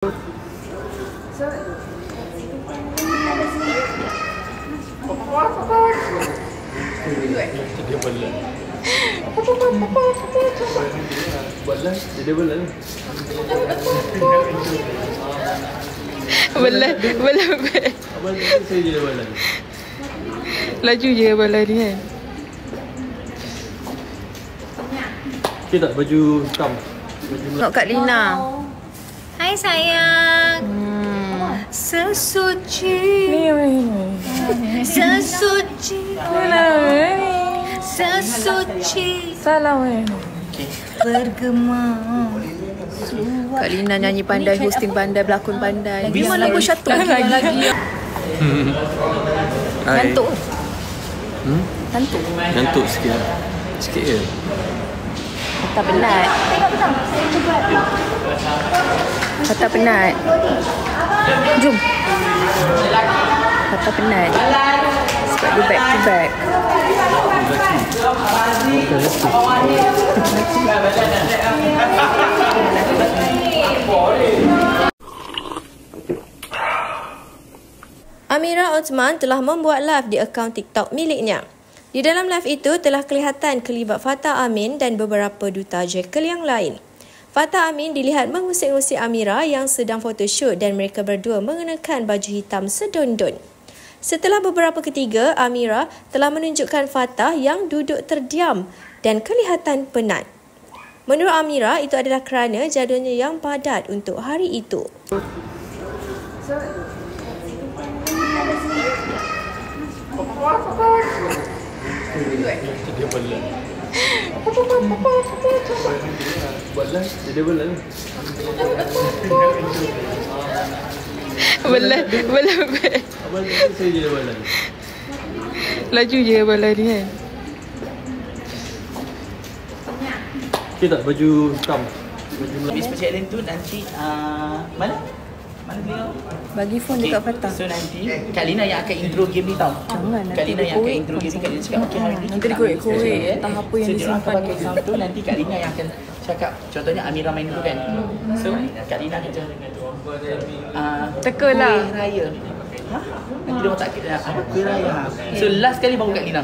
Laju je balai ni kan. Okay tak baju hitam? Tengok Kak Lina. Hai sayang. Sesuci. Sesuci. Sesuci. Salam. Bergema. Kak Lina nyanyi pandai, hosting pandai, berlakon pandai. Memang lagu satu lagi. Ngantuk. Ngantuk. Ngantuk sikit. Sikit je. Tak penat. Kata penat. Jom. Kata penat. Sebab dia back to back. Amira Othman telah membuat live di akaun TikTok miliknya. Di dalam live itu telah kelihatan kelibat Fatah Amin dan beberapa duta Jekyll yang lain. Fatah Amin dilihat mengusik-usik Amira yang sedang photoshoot dan mereka berdua mengenakan baju hitam sedondon. Setelah beberapa ketiga, Amira telah menunjukkan Fatah yang duduk terdiam dan kelihatan penat. Menurut Amira, itu adalah kerana jadualnya yang padat untuk hari itu. Dia belah. Belah, dia belah. Belah. Abang saya je belah. Laju je balai ni kan. Okay tak baju hitam? Habis percakapan tu nanti mana dia? Bagi phone dekat Fatah. So nanti Kak Lina yang akan intro game ni tau. Jangan, Kak Lina yang akan intro game ni. Kak Lina cakap okey hari ni nanti dia korek-korek entah apa yang disimpan. disimpan. Pakai sound tu nanti Kak Lina yang akan cakap. Contohnya Amira main dulu kan. So Kak Lina kata Teka lah. Kuih raya. Nanti dia orang tak apa kuih raya. So last kali baru Kak Lina.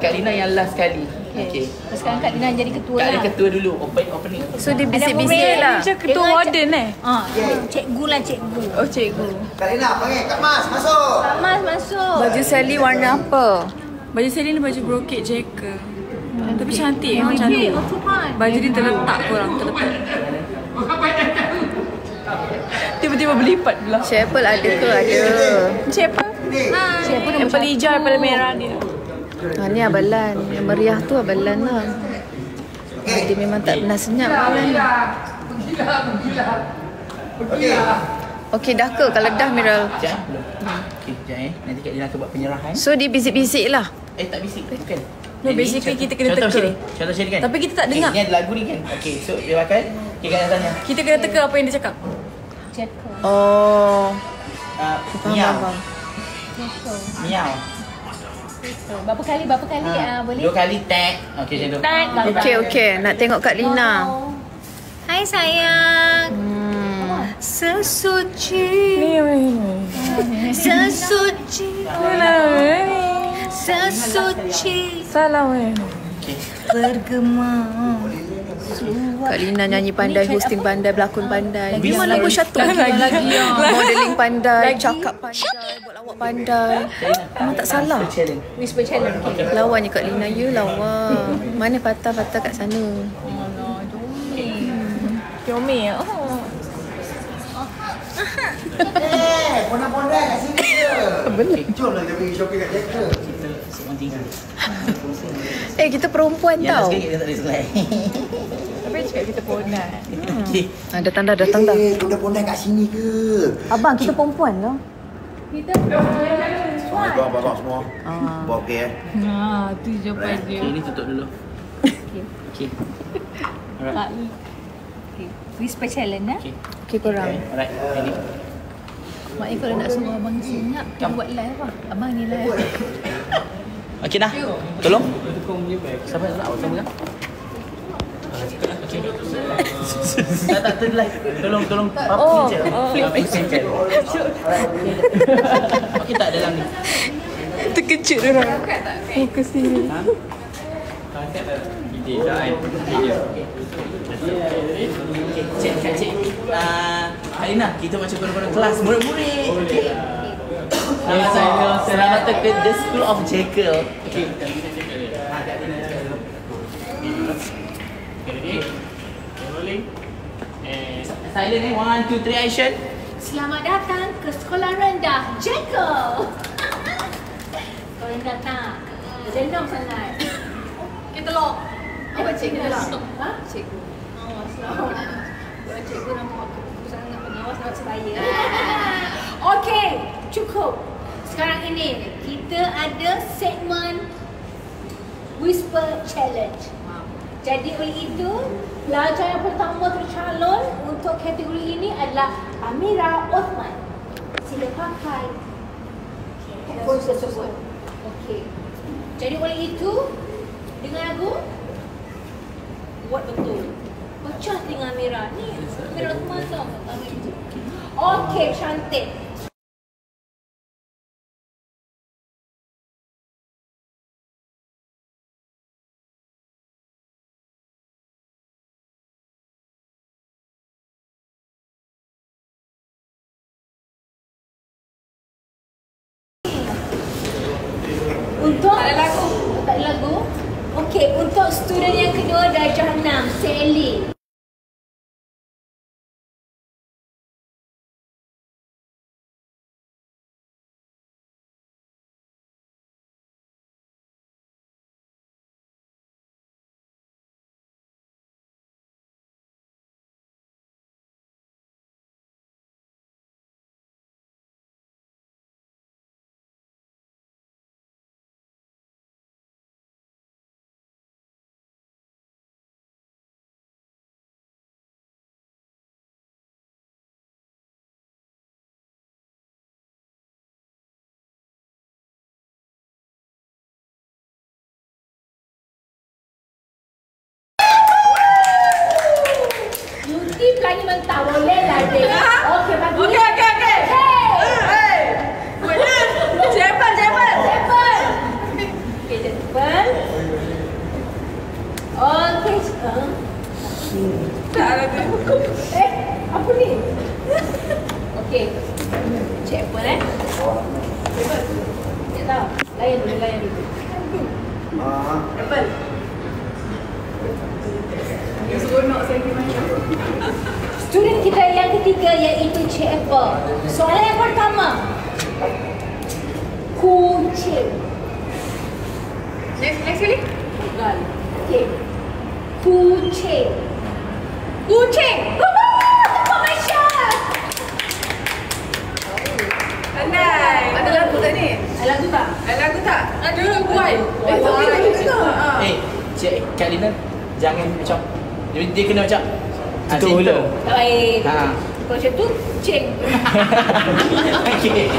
Kak Lina yang last kali. Okey. Sekarang Kak Lina jadi ketua Kak lah. Lina ketua dulu. Opening. So dia bisik-bisik lah. Macam ketua warden Cikgu lah cikgu. Oh cikgu. Kak Lina panggil Kak Mas masuk. Kak Mas masuk. Baju Sally warna apa? Baju Sally ni baju brocade Jekyll. Tapi cantik, memang cantik. Baju dia terletak korang, terletak. Tiba-tiba berlipat pula. Chapel ada ke? Ada. Chapel? Chapel yang paling hijau, yang paling merah dia. Ni abalan. Yang meriah tu abalan lah. Dia memang tak pernah senyap abalan ni. Okey dah ke? Kalau dah Miral. Okey, sekejap nanti Kak Lina akan buat penyerahan. So dia bisik-bisik lah. Tak bisik, bukan. No, basically kita kena teka. Contoh macam ni kan. Tapi kita tak dengar. Ni ada lagu ni kan. Okey, so dia makan. Okey, Kak Lina tanya. Kita kena teka apa yang dia cakap. Cikgu. Oh. Miau. Faham. Miau. Berapa kali boleh? 2 kali tag. Okey, macam tu. Tag. Okey. Nak tengok Kak Lina. Hai sayang. Sesuci. Sesuci. Sesuci. Salam. Okey. Bergema. Kak Lina nyanyi pandai, hosting pandai, berlakon pandai. Memang lagu satu lagi. Modeling pandai, cakap pandai, buat lawak pandai. Memang tak salah. Whisper challenge. Lawannya Kak Lina, ya lawa. Mana Fatah kat sana. Comel ya. Pondai-pondai kat sini ke? Jom lah kita pergi shopping kat Jekyll. Kita perempuan tau. Yang last kali kita tak boleh selai. Tapi cakap kita pondai. Okey. Datang dah. Pondai-pondai kat sini ke? Abang, kita perempuan tau. Kita Assalamualaikum abang semua. Buat okey Tu jawapan dia. Okey, ni tutup dulu. Okey. Alright. whisper challenge Okey korang. Alright. Ready. Mak ni kalau nak suruh abang senyap, kita buat live lah. Abang ni live. Okey dah. Tolong. Siapa nak awak sama kan? Okey. Tak terlive. Tolong Oh, je. Extension. Okey tak dalam ni. Terkejut orang. Muka sini. Ide tak kan? Ide. Okey, cik. Alina, kita macam guna-guna kelas murid-murid. Okey. Selamat datang ke The School of Jekyll. Okey. Silent ni, 1, 2, 3, action. Selamat datang ke sekolah rendah Jekyll. Sekolah rendah tak? Rendah sangat. Kita lock. Apa cikgu lah? Ha? Cikgu. Oh, selamat. Cikgu nampak sangat pengawas nak saya. Okey, cukup. Sekarang ini kita ada segmen Whisper Challenge. Jadi oleh itu, pelajar yang pertama tercalon untuk kategori ini adalah Amira Othman. Sila pakai handphone tersebut. Okey. Jadi oleh itu, dengar lagu, buat betul. Baca dengan Amira. Ni Amira Othman tau. Okey, cantik. Untuk tak ada lagu. Okey, untuk student yang kedua darjah 6, Sally. Pelagi mentah boleh lah dek. Okey bagi. Okey. Hey. Cepat. Okey cepat. Okey. Tak ada. Apa ni? Okey. Cepat Cepat. Tak tahu. Layan dulu. Cepat. Seronok saya gimana? Student kita yang ketiga iaitu Cik Apple. Soalan yang pertama. Kucing. Next kali. Gal. Okey. Kucing. Tepuk Malaysia. Pandai. Ada lagu tak ni? Ada lagu tak? Ada buat. Cik Kak Lina, jangan macam dia kena macam tutup hulu. Tak baik. Kalau macam tu, cik. Okey.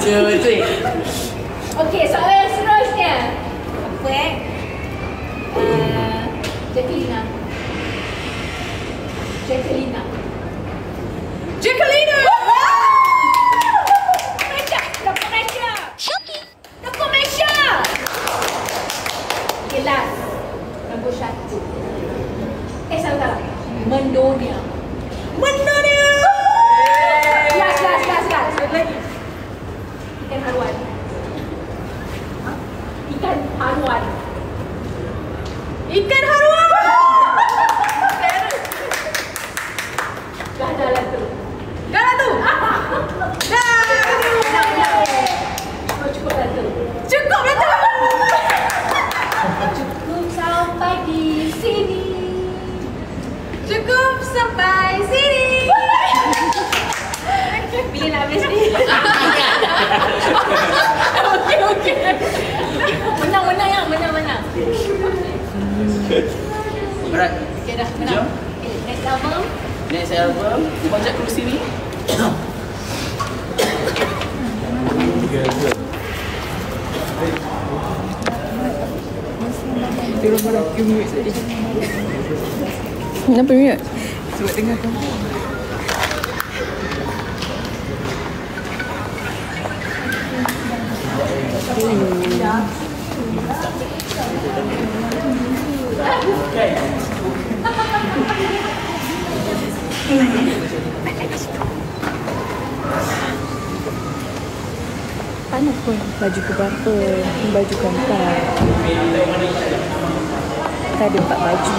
Cuy. Okey, soalan yang seterusnya. Apa Jacqueline. Tepuk Malaysia. Okey, last. Nombor 1. Salah. Mendonia. Last. Satu lagi. Ikan haruan. Dah lah tu. Cukup lah tu. Cukup sampai di sini. Bila nak habis ni? Okey. Menang. Alright. Okey dah menang. Okay, next album. Bajak kerusi ni. Kenapa mute? Sebab tengah tu. Panas pun. Baju ke berapa? Baju ke 4. Kita ada 4 baju.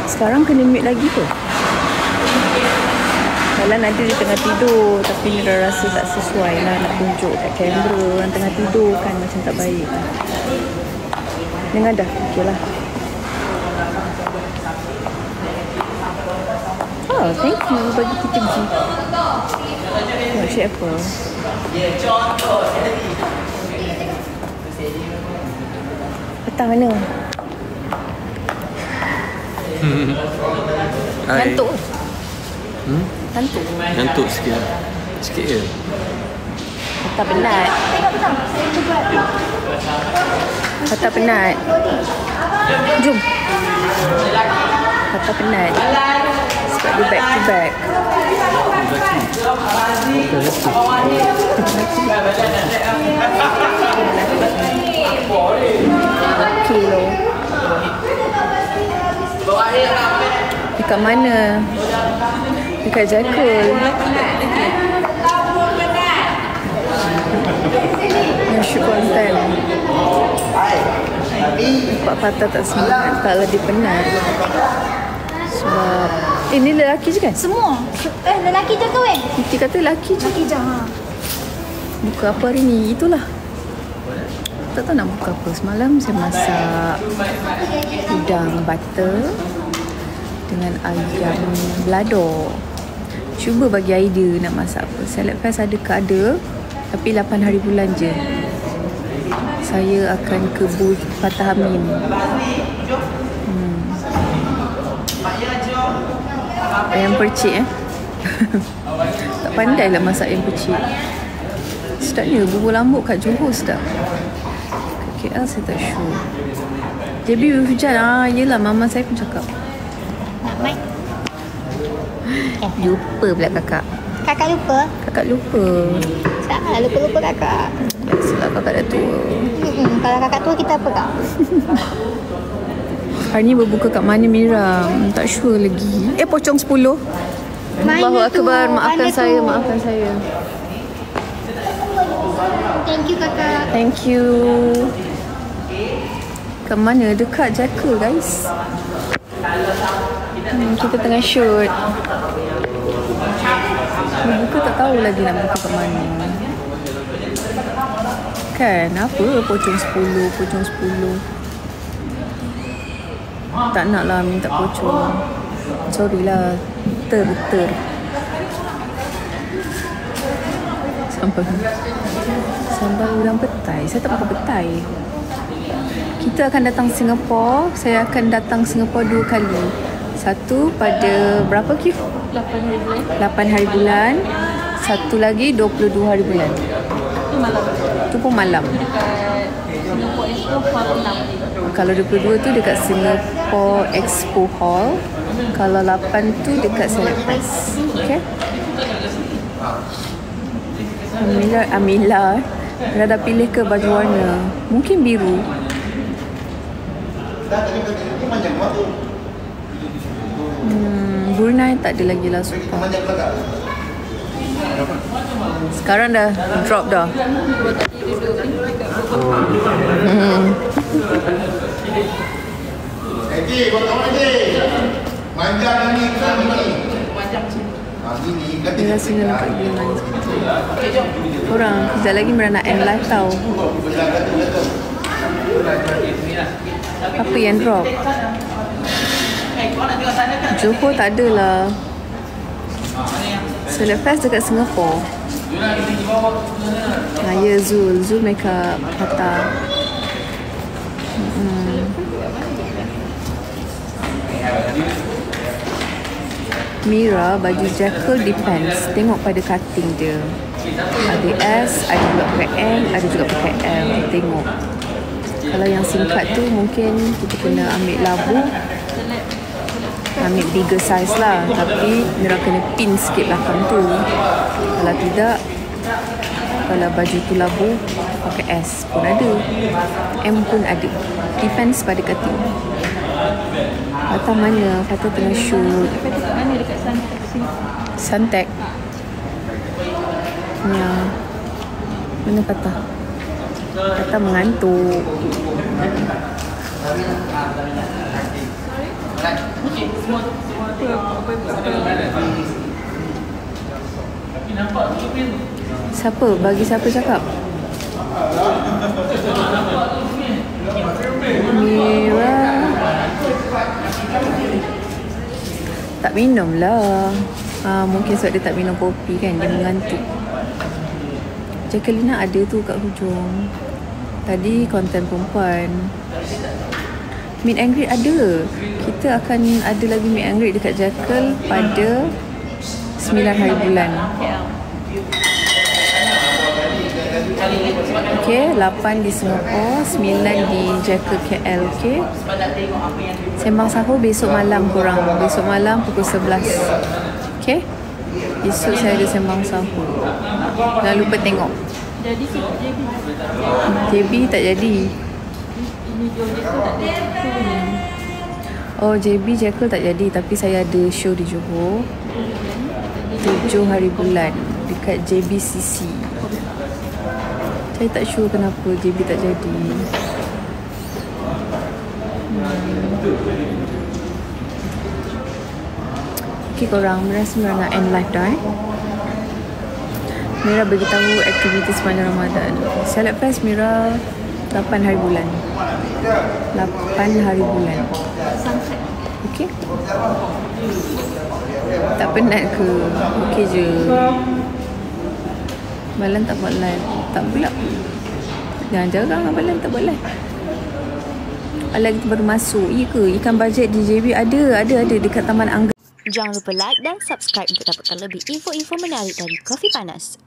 Sekarang kena mute lagi tu. Kalau ada dia tengah tidur, tapi Mira rasa tak sesuai lah nak tunjuk kat kamera orang tengah tidur kan, macam tak baik. Dengar dah, okey lah. Oh, thank you bagi kita gift. Nak share apa? Petang mana? Ngantuk. Ngantuk sikit. Sikit je. Tak penat. Kata penat. Jom. Kata penat. Sebab dia back to back. Kilo. Dekat mana? Dekat Jakul. Yang shoot konten. Nampak patah tak semangat, tak lebih penat. Sebab ni lelaki je kan? Semua. Lelaki je kahwin? Kita kata lelaki je. Lelaki je, ha. Buka apa hari ni? Itulah. Tak tahu nak buka apa. Semalam saya masak udang butter dengan ayam belado. Cuba bagi idea nak masak apa. Salad fest ada ke ada, tapi 8 hari bulan je. Saya akan ke booth Fatah Amin. Ayam percik Tak pandai lah masak ayam percik. Sedapnya bubur lambuk kat Johor sedap. Kat KL saya tak sure. JB hujan yelah mama saya pun cakap. Mai. Lupa pula kakak. Kakak lupa? Kakak lupa. Salah, lupa-lupa kakak. Biasalah kakak dah tua. Kalau kakak tua kita apa kak? Hari ni berbuka kat mana Mira? Tak sure lagi. Pocong 10. Allahu Akbar. Maafkan saya, maafkan saya. Thank you kakak. Thank you. Kat mana? Dekat Jakul guys. Kita tengah shoot. Buka tak tahu lagi nak buka kat mana. Kan apa pocong 10, pocong 10. Tak nak lah minta pocong. Sorry lah. Ter. Sambal udang petai. Saya tak makan petai. Kita akan datang Singapura. Saya akan datang Singapura 2 kali. Satu pada berapa Kif? 8 hari bulan. Satu lagi 22 hari bulan. Itu pun malam. Kalau 22 tu dekat Singapore Expo Hall. Kalau 8 tu dekat Salad Fest. Okay? Amila dah pilih ke baju warna. Mungkin biru. Brunei tak ada lagi lah sofa. Sekarang dah drop dah. Buat kawan ni. Manjang ni kan ni. Dia rasanya nampak dia manis betul. Korang sekejap lagi Mira nak end live tau. Apa yang drop? Johor tak ada lah. Salad Fest dekat Singapore. Ya Zul makeup Hatta. Mira baju Jakul depends. Tengok pada cutting dia. Ada S, ada juga pakai M, ada juga pakai L. Tengok. Kalau yang singkat tu mungkin kita kena ambil labu. ambil bigger size lah. Tapi Mira kena pin sikit belakang tu. Kalau tidak, kalau baju tu labu, pakai S pun ada, M pun ada. Depends pada cutting. Fatah mana? Fatah tengah shoot. Fatah kat mana? Dekat Suntec sini. Suntec. Ya. Mana Fatah? Fatah mengantuk. Siapa? Bagi siapa cakap? Mira tak minum lah. Mungkin sebab dia tak minum kopi kan, dia mengantuk. Jacqueline ada tu kat hujung. Tadi konten perempuan. Meet and greet ada. Kita akan ada lagi meet and greet dekat Jackal pada 9 hari bulan. Okay, 8 di Singapura, 9 di Jackal KL. Okay, sembang sahur besok malam korang. Besok malam pukul 11. Okay, esok saya ada sembang sahur. Jangan lupa tengok. Jadi JB tak jadi. ini Johor tak ada. Oh, JB Jackal tak jadi. Tapi saya ada show di Johor 7 hari bulan dekat JBCC. Saya tak sure kenapa JB tak jadi. Okay korang, Mira sebenarnya nak end live dah Mira beritahu aktiviti sepanjang Ramadan. Salad Fest Mira 8 hari bulan. 8 hari bulan. Okay? Tak penat ke? Okay je. Balan tak buat live. Tak pula. Jangan jarang Balan tak buat live. Alah kita baru masuk. Ya ke? Ikan bajet di JB ada dekat Taman Angga. Jangan lupa like dan subscribe untuk dapatkan lebih info-info menarik dari Kopi Panas.